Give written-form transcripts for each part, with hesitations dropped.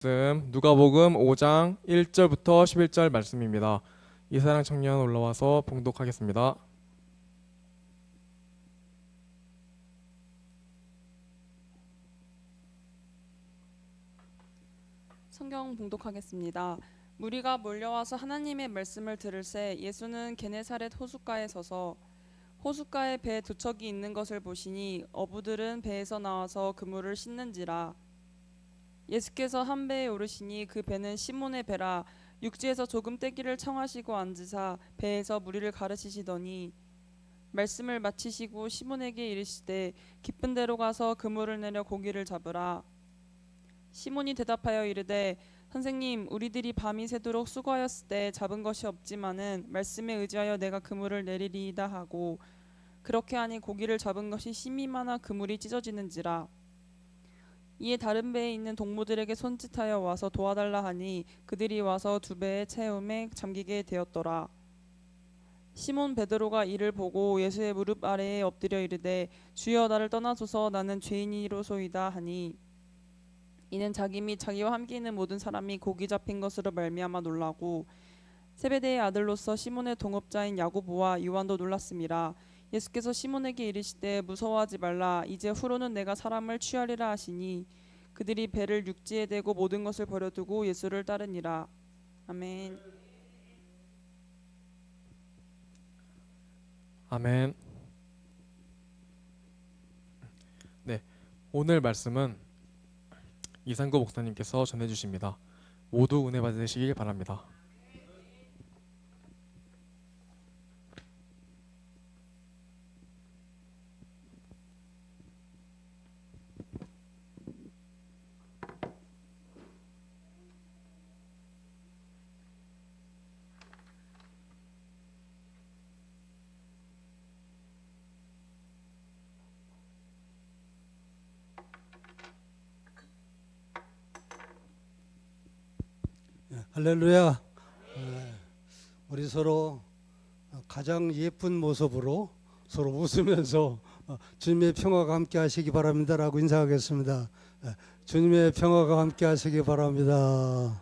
누가복음 5장 1절부터 11절 말씀입니다. 이사랑 청년 올라와서 봉독하겠습니다. 성경 봉독하겠습니다. 무리가 몰려와서 하나님의 말씀을 들을새 예수는 게네사렛 호숫가에 서서 호숫가에 배 두 척이 있는 것을 보시니 어부들은 배에서 나와서 그물을 씻는지라. 예수께서 한 배에 오르시니 그 배는 시몬의 배라. 육지에서 조금 떼기를 청하시고 앉으사 배에서 무리를 가르치시더니 말씀을 마치시고 시몬에게 이르시되 깊은 데로 가서 그물을 내려 고기를 잡으라. 시몬이 대답하여 이르되 선생님, 우리들이 밤이 새도록 수고하였을 때 잡은 것이 없지만은 말씀에 의지하여 내가 그물을 내리리이다 하고, 그렇게 하니 고기를 잡은 것이 심이 많아 그물이 찢어지는지라. 이에 다른 배에 있는 동무들에게 손짓하여 와서 도와달라 하니 그들이 와서 두 배의 채움에 잠기게 되었더라. 시몬 베드로가 이를 보고 예수의 무릎 아래에 엎드려 이르되 주여, 나를 떠나소서, 나는 죄인이로소이다 하니, 이는 자기 및 자기와 함께 있는 모든 사람이 고기 잡힌 것으로 말미암아 놀라고 세베대의 아들로서 시몬의 동업자인 야고보와 요한도 놀랐음이라. 예수께서 시몬에게 이르시되 무서워하지 말라. 이제 후로는 내가 사람을 취하리라 하시니 그들이 배를 육지에 대고 모든 것을 버려두고 예수를 따르니라. 아멘. 아멘. 네, 오늘 말씀은 이상구 목사님께서 전해주십니다. 모두 은혜 받으시길 바랍니다. 할렐루야. 우리 서로 가장 예쁜 모습으로 서로 웃으면서 주님의 평화가 함께 하시기 바랍니다라고 인사하겠습니다. 주님의 평화가 함께 하시기 바랍니다.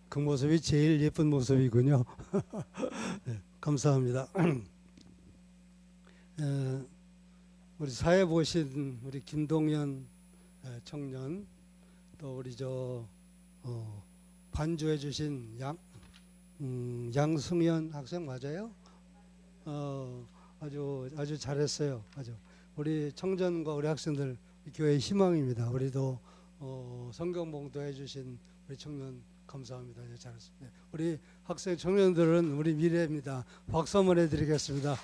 그 모습이 제일 예쁜 모습이군요. 네, 감사합니다. 우리 사회 보신 우리 김동현 청년, 또 우리 반주해 주신 양승현 학생 맞아요? 아주 잘했어요. 아주 우리 청년과 우리 학생들 교회의 희망입니다. 우리도 성경 봉독해 주신 우리 청년 감사합니다. 잘했습니다. 우리 학생 청년들은 우리 미래입니다. 박수 한번 해드리겠습니다.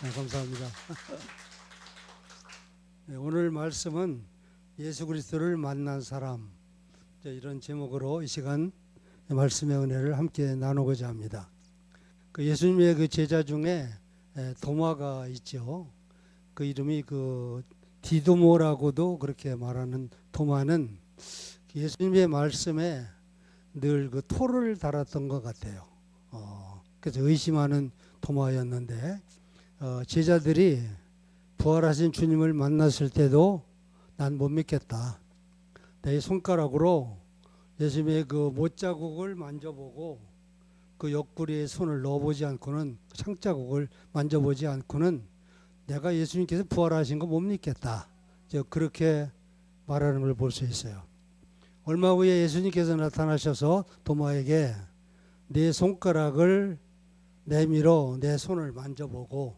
네, 감사합니다. 네, 오늘 말씀은 예수 그리스도를 만난 사람, 이런 제목으로 이 시간 말씀의 은혜를 함께 나누고자 합니다. 그 예수님의 그 제자 중에 도마가 있죠. 그 이름이 그 디도모라고도 그렇게 말하는 도마는 예수님의 말씀에 늘 그 토를 달았던 것 같아요. 그래서 의심하는 도마였는데 제자들이 부활하신 주님을 만났을 때도 난 못 믿겠다. 내 손가락으로 예수님의 그 못자국을 만져보고 그 옆구리에 손을 넣어보지 않고는, 창자국을 만져보지 않고는 내가 예수님께서 부활하신 거 못 믿겠다. 그렇게 말하는 걸 볼 수 있어요. 얼마 후에 예수님께서 나타나셔서 도마에게 내 손가락을 내밀어 내 손을 만져보고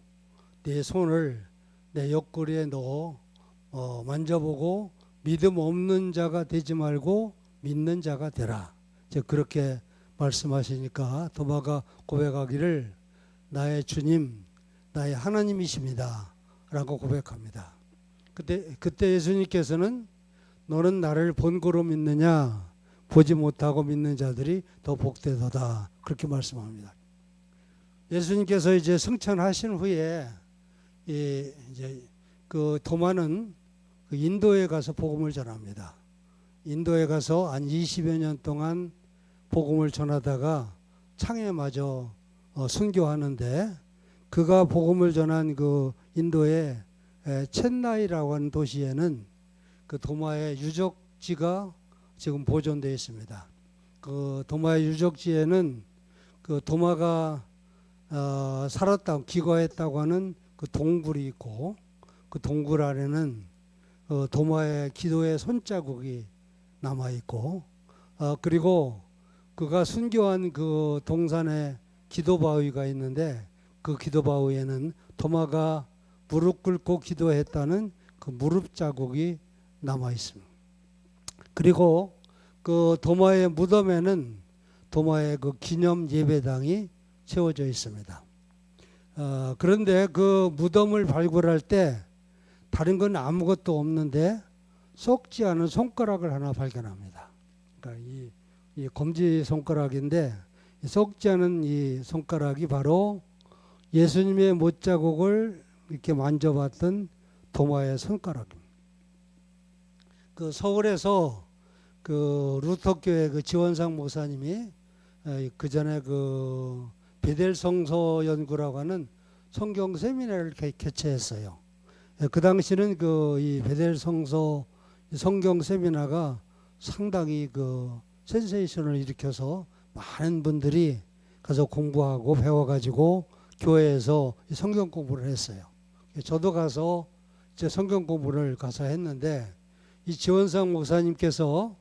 내 손을 내 옆구리에 넣어 만져보고 믿음 없는 자가 되지 말고 믿는 자가 되라. 그렇게 말씀하시니까 도마가 고백하기를 나의 주님, 나의 하나님이십니다 라고 고백합니다. 그때 예수님께서는 너는 나를 본고로 믿느냐, 보지 못하고 믿는 자들이 더 복되도다, 그렇게 말씀합니다. 예수님께서 이제 승천하신 후에 이제 그 도마는 그 인도에 가서 복음을 전합니다. 인도에 가서 한 20여 년 동안 복음을 전하다가 창에 맞아 순교하는데, 그가 복음을 전한 그 인도의 첸나이라고 하는 도시에는 그 도마의 유적 유적지가 지금 보존되어 있습니다. 그 도마의 유적지에는 그 도마가 살았다고 기거했다고 하는 그 동굴이 있고, 그 동굴 안에는 도마의 기도의 손자국이 남아 있고, 그리고 그가 순교한 그 동산에 기도바위가 있는데, 그 기도바위에는 도마가 무릎 꿇고 기도했다는 그 무릎 자국이 남아 있습니다. 그리고 그 도마의 무덤에는 도마의 그 기념 예배당이 세워져 있습니다. 그런데 그 무덤을 발굴할 때 다른 건 아무것도 없는데 썩지 않은 손가락을 하나 발견합니다. 그러니까 이 검지 손가락인데, 썩지 않은 이 손가락이 바로 예수님의 못자국을 이렇게 만져봤던 도마의 손가락입니다. 그 서울에서 그 루터교회 그 지원상 목사님이 그 전에 그 베델 성서 연구라고 하는 성경 세미나를 개최했어요. 그 당시는 그 이 베델 성서 성경 세미나가 상당히 그 센세이션을 일으켜서 많은 분들이 가서 공부하고 배워가지고 교회에서 성경 공부를 했어요. 저도 가서 이제 성경 공부를 가서 했는데, 이 지원상 목사님께서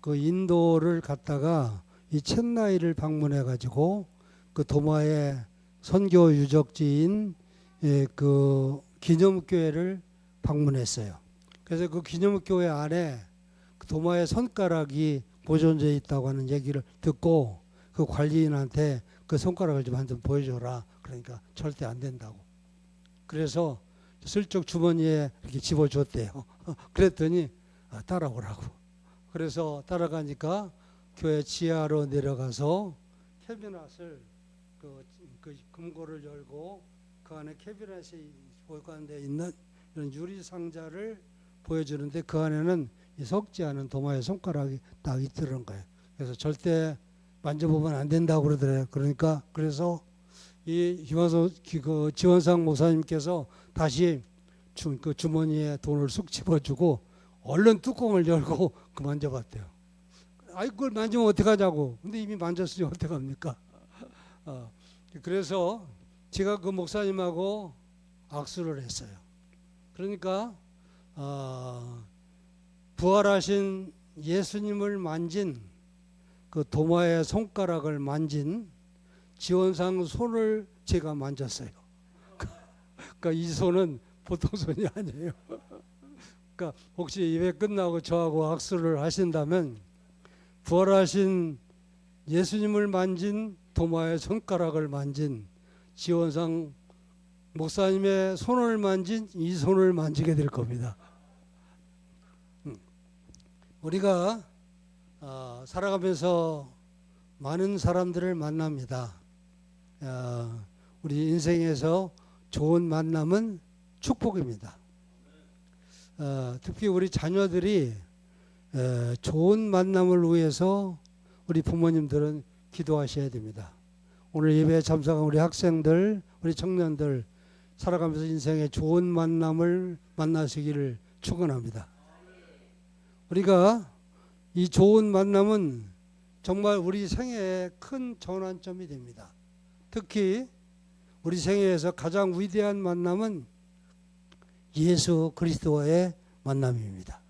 그 인도를 갔다가 이 첸나이를 방문해 가지고 그 도마의 선교 유적지인 그 기념교회를 방문했어요. 그래서 그 기념교회 안에 그 도마의 손가락이 보존되어 있다고 하는 얘기를 듣고 그 관리인한테 그 손가락을 좀 한 점 보여줘라. 그러니까 절대 안 된다고. 그래서 슬쩍 주머니에 이렇게 집어줬대요. 그랬더니 따라오라고. 그래서 따라가니까 교회 지하로 내려가서 캐비닛을 그 금고를 열고 그 안에 캐비닛이 보관되어 있는 이런 유리 상자를 보여주는데, 그 안에는 이 썩지 않은 도마의 손가락이 딱 있더란 거예요. 그래서 절대 만져보면 안 된다고 그러더래요. 그러니까 그래서 이 그 지원상 목사님께서 다시 그 주머니에 돈을 쑥 집어주고 얼른 뚜껑을 열고 그 만져봤대요. 아이 그걸 만지면 어떡하자고. 근데 이미 만졌으니 어떡합니까? 그래서 제가 그 목사님하고 악수를 했어요. 그러니까 부활하신 예수님을 만진 그 도마의 손가락을 만진 지원상 손을 제가 만졌어요. 그러니까 이 손은 보통 손이 아니에요. 그러니까 혹시 예배 끝나고 저하고 악수를 하신다면 부활하신 예수님을 만진 도마의 손가락을 만진 지원상 목사님의 손을 만진 이 손을 만지게 될 겁니다. 우리가 살아가면서 많은 사람들을 만납니다. 우리 인생에서 좋은 만남은 축복입니다. 특히 우리 자녀들이 좋은 만남을 위해서 우리 부모님들은 기도하셔야 됩니다. 오늘 예배에 참석한 우리 학생들, 우리 청년들 살아가면서 인생의 좋은 만남을 만나시기를 축원합니다. 우리가 이 좋은 만남은 정말 우리 생애의 큰 전환점이 됩니다. 특히 우리 생애에서 가장 위대한 만남은 예수 그리스도와의 만남입니다.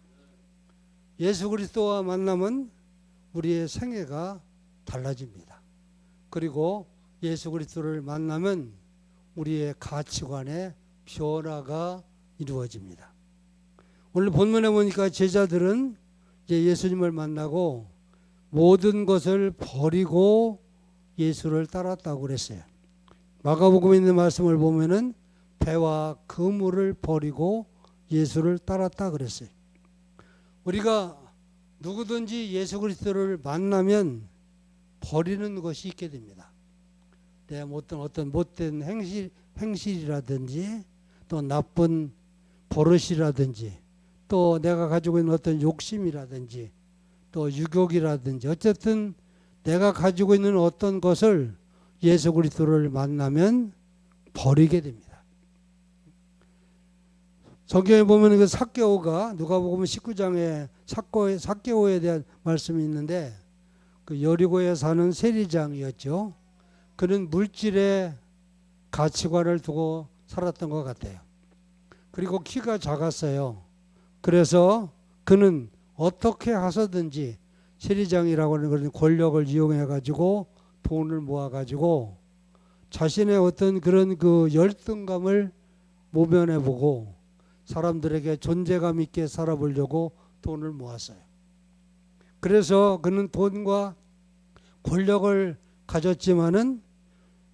예수 그리스도와 만남은 우리의 생애가 달라집니다. 그리고 예수 그리스도를 만나면 우리의 가치관의 변화가 이루어집니다. 오늘 본문에 보니까 제자들은 이제 예수님을 만나고 모든 것을 버리고 예수를 따랐다고 그랬어요. 마가복음에 있는 말씀을 보면은 배와 그물을 버리고 예수를 따랐다 그랬어요. 우리가 누구든지 예수 그리스도를 만나면 버리는 것이 있게 됩니다. 내 어떤 못된 행실이라든지 또 나쁜 버릇이라든지 또 내가 가지고 있는 어떤 욕심이라든지 또 유욕이라든지 어쨌든 내가 가지고 있는 어떤 것을 예수 그리스도를 만나면 버리게 됩니다. 성경에 보면 그 삭개오가 누가복음 19장에 삭개오에 대한 말씀이 있는데 그 여리고에 사는 세리장이었죠. 그는 물질의 가치관을 두고 살았던 것 같아요. 그리고 키가 작았어요. 그래서 그는 어떻게 해서든지 세리장이라고 하는 그런 권력을 이용해 가지고 돈을 모아 가지고 자신의 어떤 그런 그 열등감을 모면해 보고 사람들에게 존재감 있게 살아보려고 돈을 모았어요. 그래서 그는 돈과 권력을 가졌지만은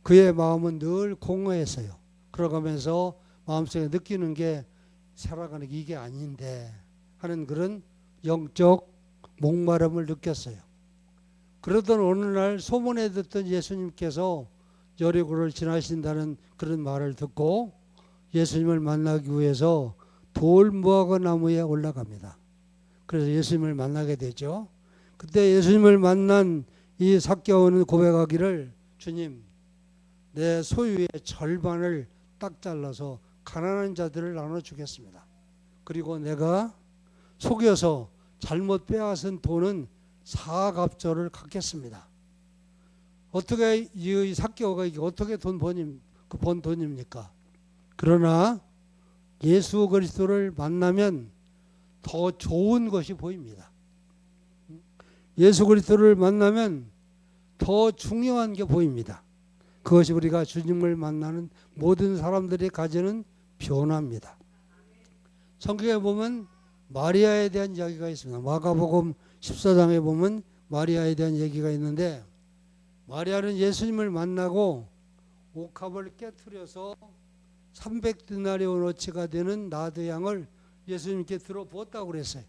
그의 마음은 늘 공허했어요. 그러가면서 마음속에 느끼는 게 살아가는 게 이게 아닌데 하는 그런 영적 목마름을 느꼈어요. 그러던 어느 날 소문에 듣던 예수님께서 여리고를 지나신다는 그런 말을 듣고 예수님을 만나기 위해서 돌무화과 나무에 올라갑니다. 그래서 예수님을 만나게 되죠. 그때 예수님을 만난 이 삭개오는 고백하기를 주님, 내 소유의 절반을 딱 잘라서 가난한 자들을 나눠주겠습니다. 그리고 내가 속여서 잘못 빼앗은 돈은 사갑절을 갚겠습니다. 어떻게 이 삭개오가 이게 어떻게 번 돈입니까? 그러나 예수 그리스도를 만나면 더 좋은 것이 보입니다. 예수 그리스도를 만나면 더 중요한 게 보입니다. 그것이 우리가 주님을 만나는 모든 사람들이 가지는 변화입니다. 성경에 보면 마리아에 대한 이야기가 있습니다. 마가복음 14장에 보면 마리아에 대한 얘기가 있는데 마리아는 예수님을 만나고 옥합을 깨트려서 300데나리온어치가 되는 나드양을 예수님께 들어부었다고 그랬어요.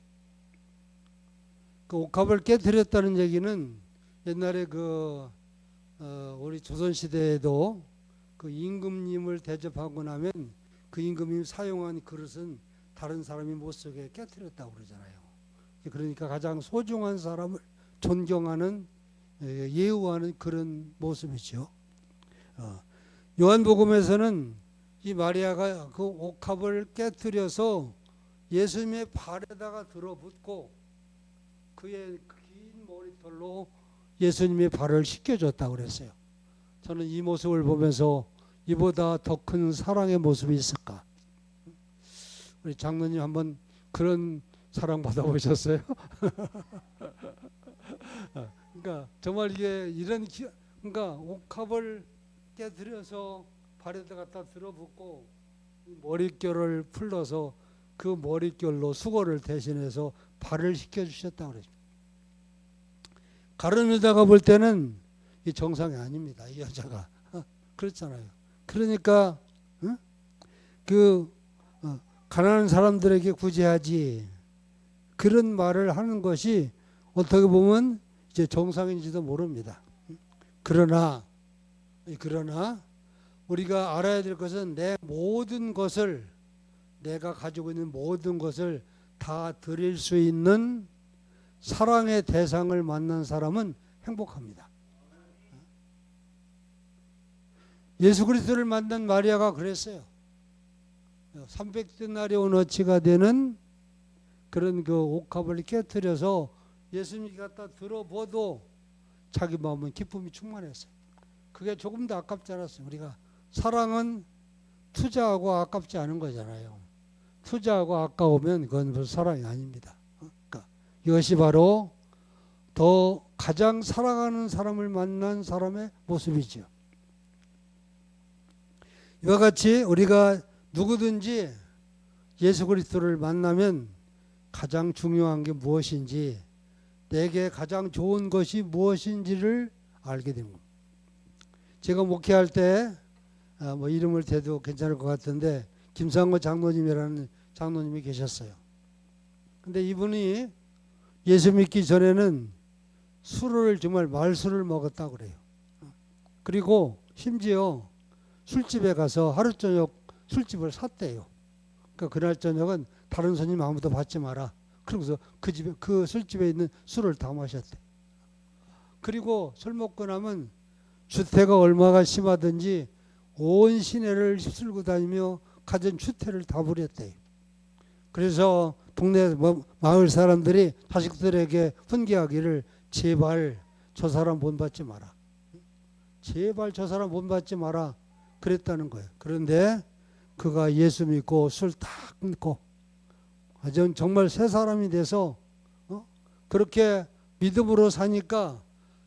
그 옥합을 깨트렸다는 얘기는 옛날에 우리 조선시대에도 그 임금님을 대접하고 나면 그 임금님이 사용한 그릇은 다른 사람이 못 쓰게 깨트렸다고 그러잖아요. 그러니까 가장 소중한 사람을 존경하는 예우하는 그런 모습이죠. 요한복음에서는 이 마리아가 그 옥합을 깨트려서 예수님의 발에다가 들어붙고 그의 긴 머리털로 예수님의 발을 씻겨줬다고 그랬어요. 저는 이 모습을 보면서 이보다 더 큰 사랑의 모습이 있을까? 우리 장로님 한번 그런 사랑 받아보셨어요? 그러니까 정말 이게 그러니까 옥합을 깨트려서 발에다 갖다 들어붙고 머릿결을 풀러서 그 머릿결로 수건을 대신해서 발을 씻겨주셨다고 그랬죠. 가룟 유다가 볼 때는 이 정상이 아닙니다. 이 여자가 그렇잖아요. 그러니까 가난한 사람들에게 구제하지 그런 말을 하는 것이 어떻게 보면 이제 정상인지도 모릅니다. 그러나 우리가 알아야 될 것은 내 모든 것을 내가 가지고 있는 모든 것을 다 드릴 수 있는 사랑의 대상을 만난 사람은 행복합니다. 예수 그리스도를 만난 마리아가 그랬어요. 300데나리온어치가 되는 그런 그 옥합을 깨트려서 예수님이 갖다 들어봐도 자기 마음은 기쁨이 충만했어요. 그게 조금 더 아깝지 않았어요. 우리가 사랑은 투자하고 아깝지 않은 거잖아요. 투자하고 아까우면 그건 벌써 사랑이 아닙니다. 그러니까 이것이 바로 더 가장 사랑하는 사람을 만난 사람의 모습이죠. 이와 같이 우리가 누구든지 예수 그리스도를 만나면 가장 중요한 게 무엇인지 내게 가장 좋은 것이 무엇인지를 알게 됩니다. 제가 목회할 때 이름을 대도 괜찮을 것 같은데 김상호 장로님이라는 장로님이 계셨어요. 근데 이분이 예수 믿기 전에는 술을 정말 말술을 먹었다고 그래요. 그리고 심지어 술집에 가서 하루 저녁 술집을 샀대요. 그러니까 그날 저녁은 다른 손님 아무도 받지 마라. 그러면서 그 술집에 있는 술을 다 마셨대. 그리고 술 먹고 나면 주태가 얼마가 심하든지 온 시내를 휩쓸고 다니며 가진 주태를 다 부렸대요. 그래서 동네 마을 사람들이 자식들에게 훈계하기를 제발 저 사람 본받지 마라. 제발 저 사람 본받지 마라. 그랬다는 거예요. 그런데 그가 예수 믿고 술 딱 끊고 아주 정말 새 사람이 돼서 그렇게 믿음으로 사니까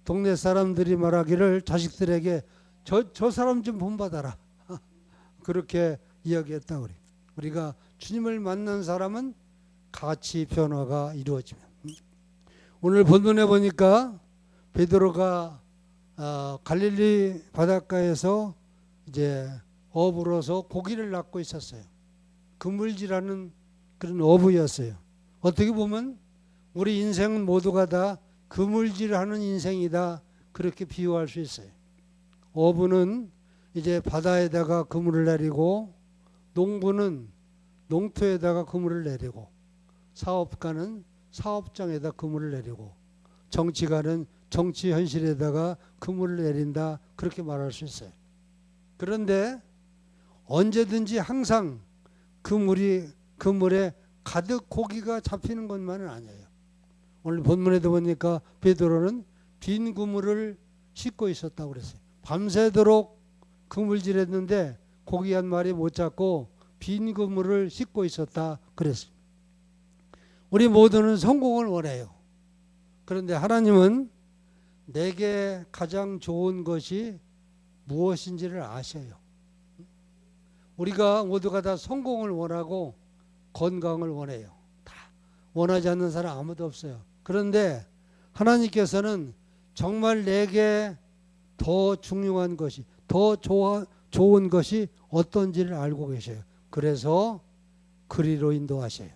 동네 사람들이 말하기를 자식들에게 저 사람 좀 본받아라. 그렇게 이야기했다 그래요. 우리가 주님을 만난 사람은 같이 변화가 이루어지면 오늘 본문에 보니까 베드로가 갈릴리 바닷가에서 이제 어부로서 고기를 낚고 있었어요. 그물질하는 그런 어부였어요. 어떻게 보면 우리 인생은 모두가 다 그물질하는 인생이다 그렇게 비유할 수 있어요. 어부는 이제 바다에다가 그물을 내리고 농부는 농토에다가 그물을 내리고 사업가는 사업장에다 그물을 내리고 정치가는 정치 현실에다가 그물을 내린다 그렇게 말할 수 있어요. 그런데 언제든지 항상 그물에 가득 고기가 잡히는 것만은 아니에요. 오늘 본문에도 보니까 베드로는 빈 그물을 싣고 있었다고 그랬어요. 밤새도록 그물질했는데 고기 한 마리 못 잡고 빈 그물을 싣고 있었다 그랬어요. 우리 모두는 성공을 원해요. 그런데 하나님은 내게 가장 좋은 것이 무엇인지를 아셔요. 우리가 모두가 다 성공을 원하고 건강을 원해요. 다 원하지 않는 사람 아무도 없어요. 그런데 하나님께서는 정말 내게 더 중요한 것이 더 좋은 것이 어떤지를 알고 계셔요. 그래서 그리로 인도하셔요.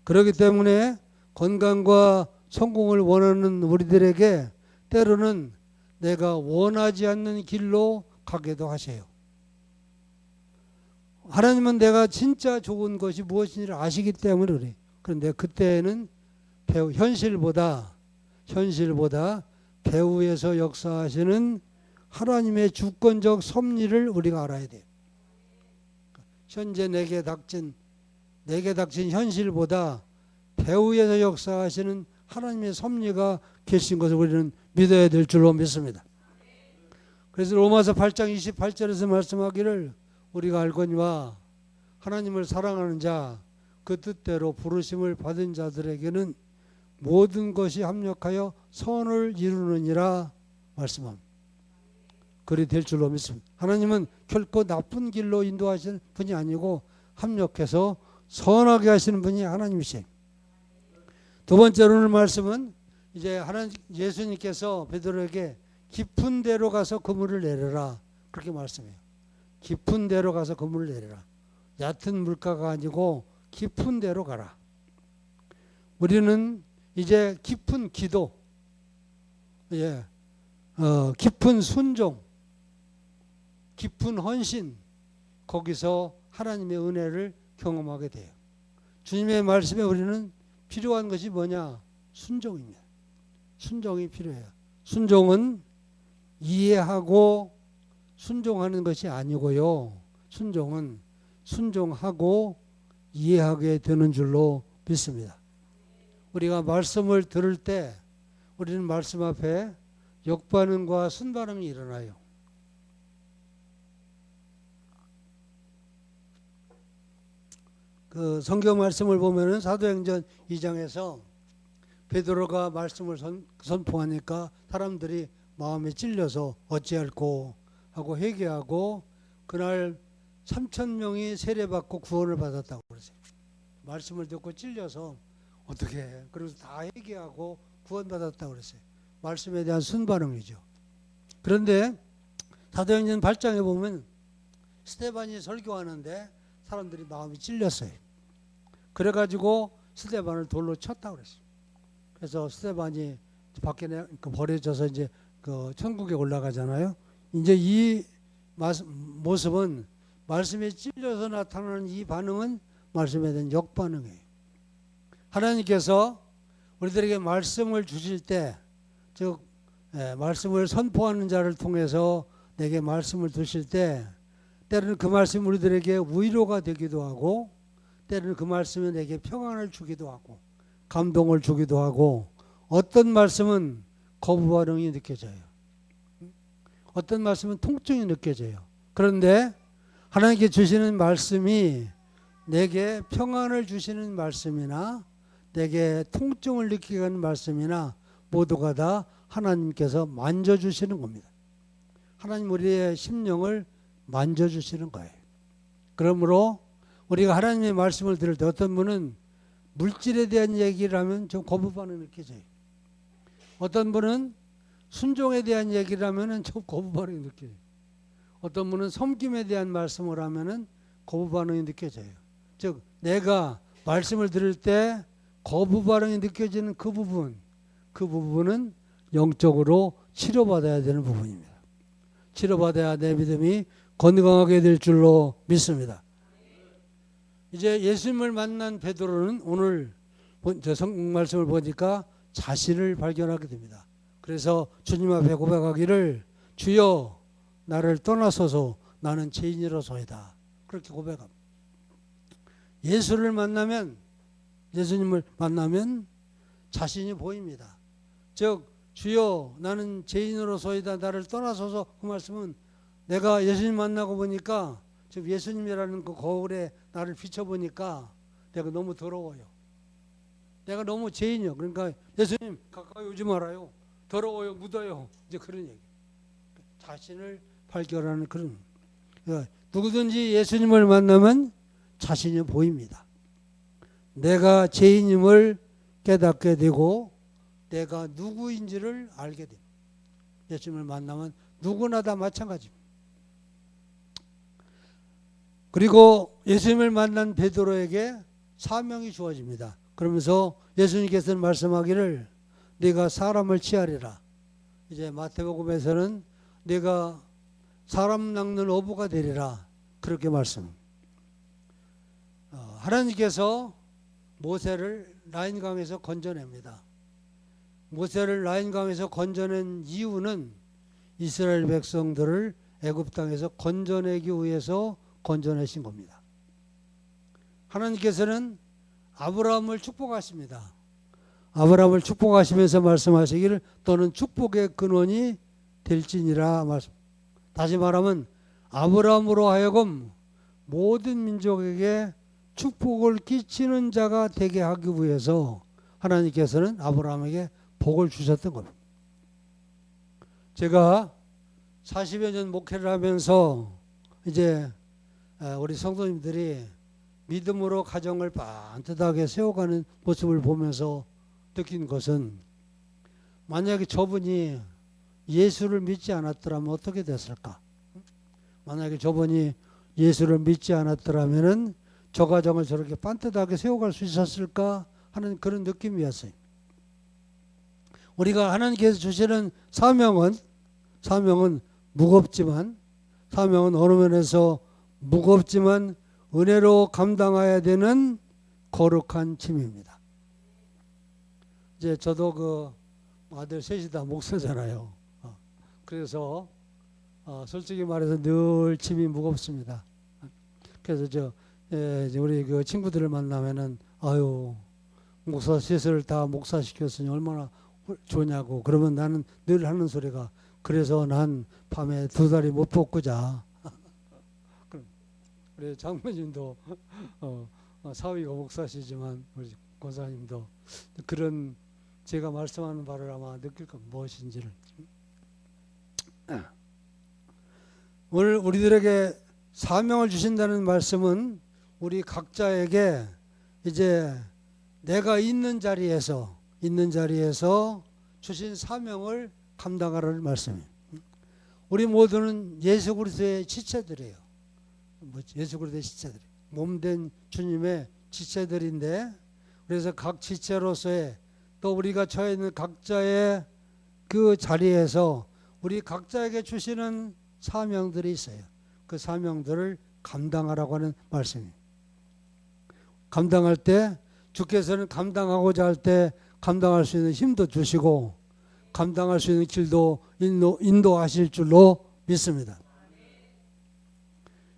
그렇기 때문에 건강과 성공을 원하는 우리들에게 때로는 내가 원하지 않는 길로 가게도 하세요. 하나님은 내가 진짜 좋은 것이 무엇인지를 아시기 때문에 그래. 그런데 그때는 현실보다 배후에서 역사하시는 하나님의 주권적 섭리를 우리가 알아야 돼요. 현재 내게 닥친 현실보다 배후에서 역사하시는 하나님의 섭리가 계신 것을 우리는 믿어야 될 줄로 믿습니다. 그래서 로마서 8장 28절에서 말씀하기를 우리가 알거니와 하나님을 사랑하는 자 그 뜻대로 부르심을 받은 자들에게는 모든 것이 합력하여 선을 이루느니라 말씀합니다. 그리 될 줄로 믿습니다. 하나님은 결코 나쁜 길로 인도하시는 분이 아니고 합력해서 선하게 하시는 분이 하나님이세요. 두 번째로 오늘 말씀은 이제 예수님께서 베드로에게 깊은 데로 가서 그물을 내려라 그렇게 말씀해요. 깊은 데로 가서 그물을 내려라. 얕은 물가가 아니고 깊은 데로 가라. 우리는 이제 깊은 기도, 깊은 순종, 깊은 헌신, 거기서 하나님의 은혜를 경험하게 돼요. 주님의 말씀에 우리는 필요한 것이 뭐냐? 순종입니다. 순종이 필요해요. 순종은 이해하고 순종하는 것이 아니고요. 순종은 순종하고 이해하게 되는 줄로 믿습니다. 우리가 말씀을 들을 때 우리는 말씀 앞에 역반응과 순반응이 일어나요. 그 성경 말씀을 보면은 사도행전 2장에서 베드로가 말씀을 선포하니까 사람들이 마음에 찔려서 어찌할꼬 하고 회개하고 그날 3,000명이 세례받고 구원을 받았다고 그러세요. 말씀을 듣고 찔려서 어떻게 해? 그래서 다 회개하고 구원받았다고 그랬어요. 말씀에 대한 순반응이죠. 그런데 사도행전 8장에 보면 스데반이 설교하는데 사람들이 마음이 찔렸어요. 그래가지고 스데반을 돌로 쳤다고 그랬어요. 그래서 스데반이 밖에 버려져서 이제 그 천국에 올라가잖아요. 이제 이 모습은 말씀에 찔려서 나타나는 이 반응은 말씀에 대한 역반응이에요. 하나님께서 우리들에게 말씀을 주실 때, 즉 말씀을 선포하는 자를 통해서 내게 말씀을 주실 때 때로는 그 말씀이 우리들에게 위로가 되기도 하고 때로는 그 말씀이 내게 평안을 주기도 하고 감동을 주기도 하고, 어떤 말씀은 거부 반응이 느껴져요. 어떤 말씀은 통증이 느껴져요. 그런데 하나님께 주시는 말씀이 내게 평안을 주시는 말씀이나 내게 통증을 느끼게 하는 말씀이나 모두가 다 하나님께서 만져주시는 겁니다. 하나님 우리의 심령을 만져주시는 거예요. 그러므로 우리가 하나님의 말씀을 들을 때 어떤 분은 물질에 대한 얘기를 하면 좀 거부 반응이 느껴져요. 어떤 분은 순종에 대한 얘기를 하면 좀 거부 반응이 느껴져요. 어떤 분은 섬김에 대한 말씀을 하면 거부 반응이 느껴져요. 즉 내가 말씀을 들을 때 거부 반응이 느껴지는 그 부분은 영적으로 치료받아야 되는 부분입니다. 치료받아야 내 믿음이 건강하게 될 줄로 믿습니다. 이제 예수님을 만난 베드로는 오늘 성경 말씀을 보니까 자신을 발견하게 됩니다. 그래서 주님 앞에 고백하기를 주여 나를 떠나소서 나는 죄인이로소이다. 그렇게 고백합니다. 예수님을 만나면 자신이 보입니다. 즉 주여 나는 죄인으로소이다 나를 떠나소서, 그 말씀은 내가 예수님 만나고 보니까 지금 예수님이라는 그 거울에 나를 비춰보니까 내가 너무 더러워요. 내가 너무 죄인이요. 그러니까 예수님 가까이 오지 말아요. 더러워요. 묻어요. 이제 그런 얘기. 자신을 발견하는 그런. 그러니까 누구든지 예수님을 만나면 자신이 보입니다. 내가 죄인임을 깨닫게 되고 내가 누구인지를 알게 됩니다. 예수님을 만나면 누구나 다 마찬가지입니다. 그리고 예수님을 만난 베드로에게 사명이 주어집니다. 그러면서 예수님께서는 말씀하기를 네가 사람을 취하리라. 이제 마태복음에서는 네가 사람 낚는 어부가 되리라. 그렇게 말씀. 하나님께서 모세를 나인강에서 건져냅니다. 모세를 나인강에서 건져낸 이유는 이스라엘 백성들을 애굽 땅에서 건져내기 위해서 건져내신 겁니다. 하나님께서는 아브라함을 축복하십니다. 아브라함을 축복하시면서 말씀하시기를 너는 축복의 근원이 될지니라 말씀. 다시 말하면 아브라함으로 하여금 모든 민족에게 축복을 끼치는 자가 되게 하기 위해서 하나님께서는 아브라함에게 복을 주셨던 겁니다. 제가 40여 년 목회를 하면서 이제 우리 성도님들이 믿음으로 가정을 반듯하게 세워가는 모습을 보면서 느낀 것은, 만약에 저분이 예수를 믿지 않았더라면 어떻게 됐을까? 만약에 저분이 예수를 믿지 않았더라면 저 가정을 저렇게 반듯하게 세워갈 수 있었을까 하는 그런 느낌이었어요. 우리가 하나님께서 주시는 사명은 무겁지만, 사명은 어느 면에서 무겁지만 은혜로 감당해야 되는 거룩한 짐입니다. 이제 저도 그 아들 셋이 다 목사잖아요. 그래서 솔직히 말해서 늘 짐이 무겁습니다. 그래서 우리 그 친구들을 만나면은 아유 목사 셋을 다 목사시켰으니 얼마나 좋냐고. 그러면 나는 늘 하는 소리가 그래서 난 밤에 2다리 못 벗고 자. 우리 장모님도 사위가 목사시지만 우리 권사님도 그런 제가 말씀하는 바를 아마 느낄 겁니다. 무엇인지를. 오늘 우리들에게 사명을 주신다는 말씀은 우리 각자에게 이제 내가 있는 자리에서 주신 사명을 감당하라는 말씀이에요. 우리 모두는 예수 그리스도의 지체들이에요. 예수 그리스도의 지체들, 몸된 주님의 지체들인데, 그래서 각 지체로서의 또 우리가 처해 있는 각자의 그 자리에서 우리 각자에게 주시는 사명들이 있어요. 그 사명들을 감당하라고 하는 말씀이에요. 감당할 때 주께서는 감당하고자 할 때 감당할 수 있는 힘도 주시고 감당할 수 있는 길도 인도하실 줄로 믿습니다.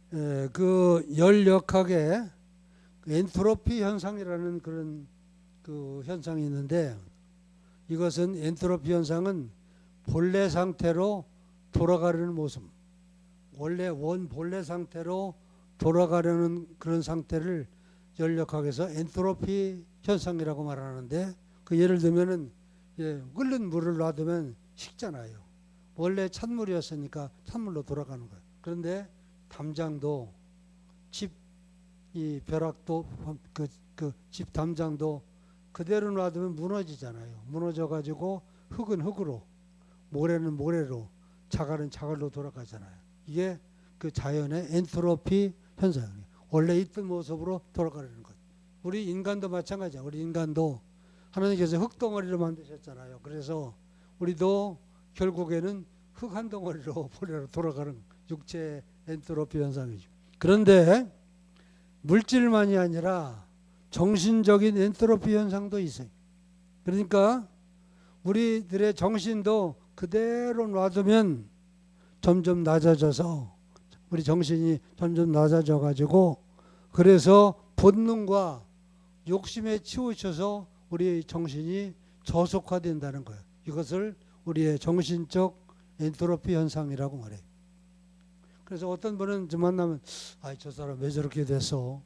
그 열역하게 엔트로피 현상이라는 그런 그 현상이 있는데, 이것은 엔트로피 현상은 본래 상태로 돌아가려는 모습, 원래 본래 상태로 돌아가려는 그런 상태를 열역하게 해서 엔트로피 현상이라고 말하는데, 그 예를 들면은 끓는 물을 놔두면 식잖아요. 원래 찬물이었으니까 찬물로 돌아가는 거예요. 그런데 담장도 이 벼락도 집 담장도 그대로 놔두면 무너지잖아요. 무너져 가지고 흙은 흙으로, 모래는 모래로, 자갈은 자갈로 돌아가잖아요. 이게 그 자연의 엔트로피 현상이에요. 원래 있던 모습으로 돌아가려는 것. 우리 인간도 마찬가지야. 우리 인간도 하나님께서 흙덩어리로 만드셨잖아요. 그래서 우리도 결국에는 흙 한 덩어리로 보내로 돌아가는 육체의 엔트로피 현상이죠. 그런데 물질만이 아니라 정신적인 엔트로피 현상도 있어요. 그러니까 우리들의 정신도 그대로 놔두면 점점 낮아져서, 우리 정신이 점점 낮아져 가지고, 그래서 본능과 욕심에 치우쳐서 우리 정신이 저속화된다는 거예요. 이것을 우리의 정신적 엔트로피 현상이라고 말해요. 그래서 어떤 분은 좀 만나면, 저 사람 왜 저렇게 됐어?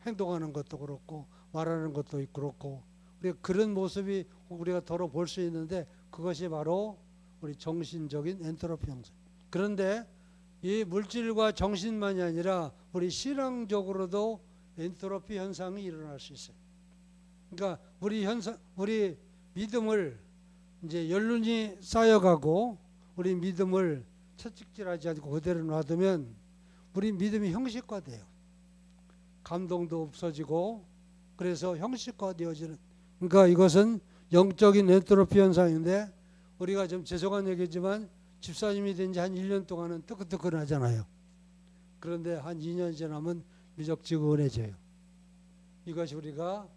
행동하는 것도 그렇고 말하는 것도 그렇고, 우리가 그런 모습이 우리가 더러 볼 수 있는데, 그것이 바로 우리 정신적인 엔트로피 현상. 그런데 이 물질과 정신만이 아니라 우리 신앙적으로도 엔트로피 현상이 일어날 수 있어요. 그러니까 우리 믿음을 이제 연륜이 쌓여가고, 우리 믿음을 채찍질하지 않고 그대로 놔두면 우리 믿음이 형식화돼요. 감동도 없어지고, 그래서 형식화되어지는, 그러니까 이것은 영적인 엔트로피 현상인데, 우리가 좀 죄송한 얘기지만 집사님이 된 지 한 1년 동안은 뜨끈뜨끈하잖아요. 그런데 한 2년 지나면 미적지근해져요. 이것이 우리가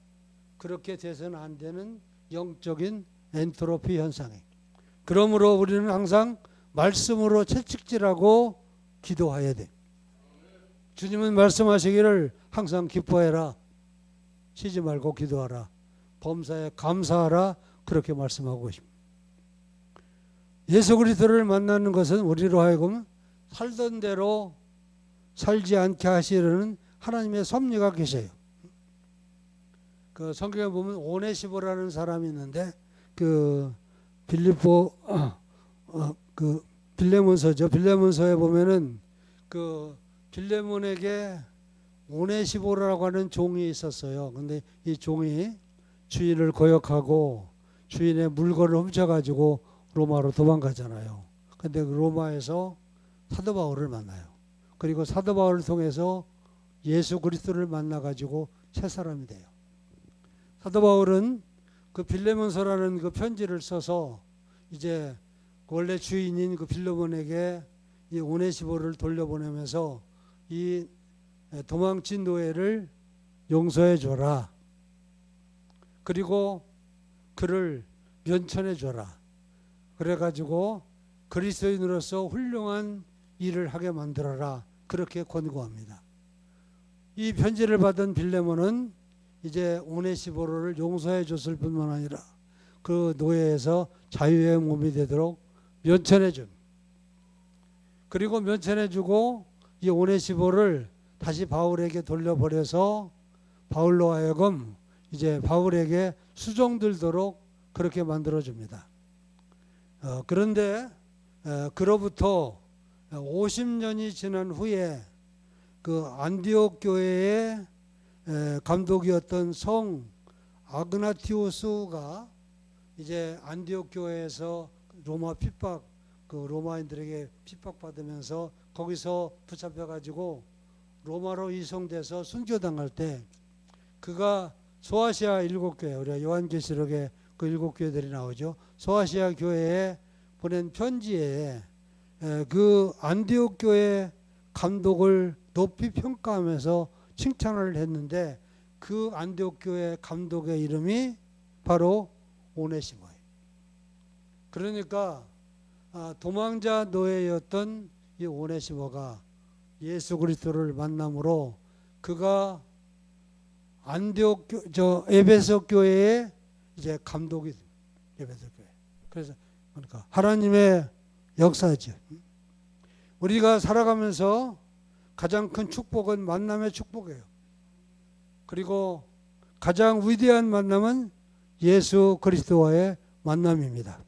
그렇게 돼서는 안 되는 영적인 엔트로피 현상이에요. 그러므로 우리는 항상 말씀으로 채찍질하고 기도해야 돼. 주님은 말씀하시기를 항상 기뻐해라, 쉬지 말고 기도하라, 범사에 감사하라, 그렇게 말씀하고 계십니다. 예수 그리스도를 만나는 것은 우리로 하여금 살던 대로 살지 않게 하시려는 하나님의 섭리가 계셔요. 그 성경에 보면 오네시모라는 사람이 있는데, 그 빌레몬서죠. 빌레몬서에 보면은 그 빌레몬에게 오네시모라고 하는 종이 있었어요. 근데 이 종이 주인을 거역하고 주인의 물건을 훔쳐가지고 로마로 도망가잖아요. 근데 그 로마에서 사도 바울을 만나요. 그리고 사도 바울을 통해서 예수 그리스도를 만나가지고 새 사람이 돼요. 사도 바울은 그 빌레몬서라는 그 편지를 써서 이제 원래 주인인 그 빌레몬에게 이 오네시모를 돌려보내면서 이 도망친 노예를 용서해 줘라. 그리고 그를 면천해 줘라. 그래가지고 그리스도인으로서 훌륭한 일을 하게 만들어라. 그렇게 권고합니다. 이 편지를 받은 빌레몬은 이제 오네시모를 용서해 줬을 뿐만 아니라 그 노예에서 자유의 몸이 되도록 면천해 줍니다. 그리고 면천해 주고 이 오네시모를 다시 바울에게 돌려버려서 바울로 하여금 이제 바울에게 수종들도록 그렇게 만들어 줍니다. 그런데 그로부터 50년이 지난 후에 그 안디옥 교회의 감독이었던 성 아그나티오스가 이제 안디옥 교회에서 로마 핍박, 그 로마인들에게 핍박받으면서 거기서 붙잡혀 가지고 로마로 이송돼서 순교당할 때, 그가 소아시아 7교회, 우리가 요한계시록에 그 7교회들이 나오죠. 소아시아 교회에 보낸 편지에 그 안디옥 교회 감독을 높이 평가하면서 칭찬을 했는데, 그 안디옥 교회 감독의 이름이 바로 오네시모예요. 그러니까 도망자 노예였던 이 오네시모가 예수 그리스도를 만남으로 그가 안디옥 에베소 교회의 이제 감독이 됩니다. 에베소 교회. 그래서 그러니까 하나님의 역사죠. 우리가 살아가면서 가장 큰 축복은 만남의 축복이에요. 그리고 가장 위대한 만남은 예수 그리스도와의 만남입니다.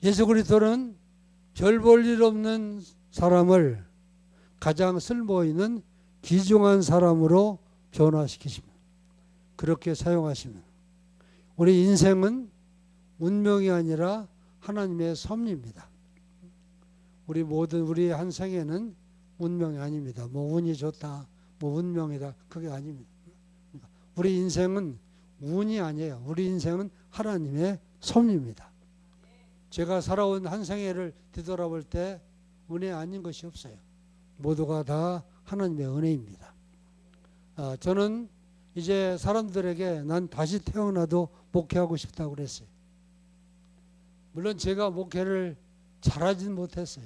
예수 그리스도는 별 볼 일 없는 사람을 가장 쓸모 있는 귀중한 사람으로 변화시키십니다. 그렇게 사용하십니다. 우리 인생은 운명이 아니라 하나님의 섭리입니다. 우리 한 생에는 운명이 아닙니다. 뭐 운이 좋다, 뭐 운명이다, 그게 아닙니다. 우리 인생은 운이 아니에요. 우리 인생은 하나님의 섭리입니다. 제가 살아온 한 생애를 뒤돌아볼 때 은혜 아닌 것이 없어요. 모두가 다 하나님의 은혜입니다. 저는 이제 사람들에게 난 다시 태어나도 목회하고 싶다고 그랬어요. 물론 제가 목회를 잘하진 못했어요.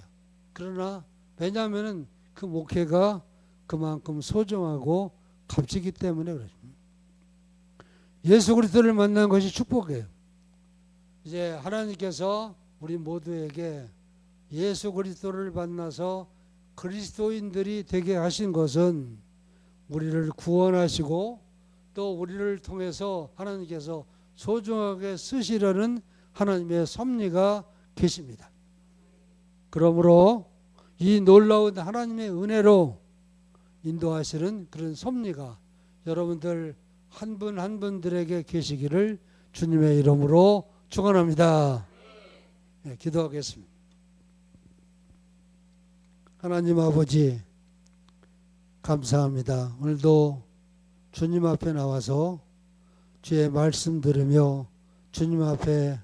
그러나 왜냐하면 그 목회가 그만큼 소중하고 값지기 때문에 그렇죠. 예수 그리스도를 만난 것이 축복이에요. 이제 하나님께서 우리 모두에게 예수 그리스도를 만나서 그리스도인들이 되게 하신 것은 우리를 구원하시고 또 우리를 통해서 하나님께서 소중하게 쓰시려는 하나님의 섭리가 계십니다. 그러므로 이 놀라운 하나님의 은혜로 인도하시는 그런 섭리가 여러분들 한 분 한 분들에게 계시기를 주님의 이름으로 축원합니다. 네, 기도하겠습니다. 하나님 아버지 감사합니다. 오늘도 주님 앞에 나와서 주의 말씀 들으며 주님 앞에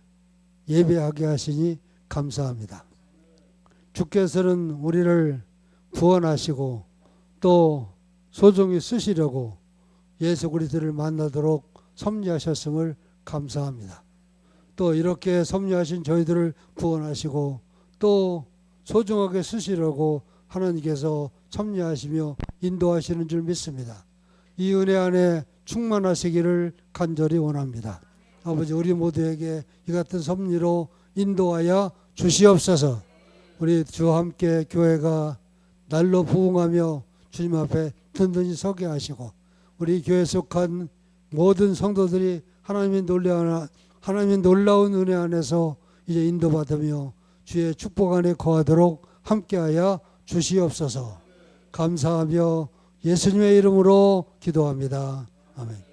예배하게 하시니 감사합니다. 주께서는 우리를 구원하시고 또 소중히 쓰시려고 예수 그리스도를 만나도록 섭리하셨음을 감사합니다. 또 이렇게 섭리하신 저희들을 구원하시고 또 소중하게 쓰시려고 하나님께서 섭리하시며 인도하시는 줄 믿습니다. 이 은혜 안에 충만하시기를 간절히 원합니다. 아버지 우리 모두에게 이 같은 섭리로 인도하여 주시옵소서. 우리 주와 함께 교회가 날로 부흥하며 주님 앞에 든든히 서게 하시고 우리 교회에 속한 모든 성도들이 하나님의 놀라운 은혜 안에서 이제 인도받으며 주의 축복 안에 거하도록 함께하여 주시옵소서. 감사하며 예수님의 이름으로 기도합니다. 아멘.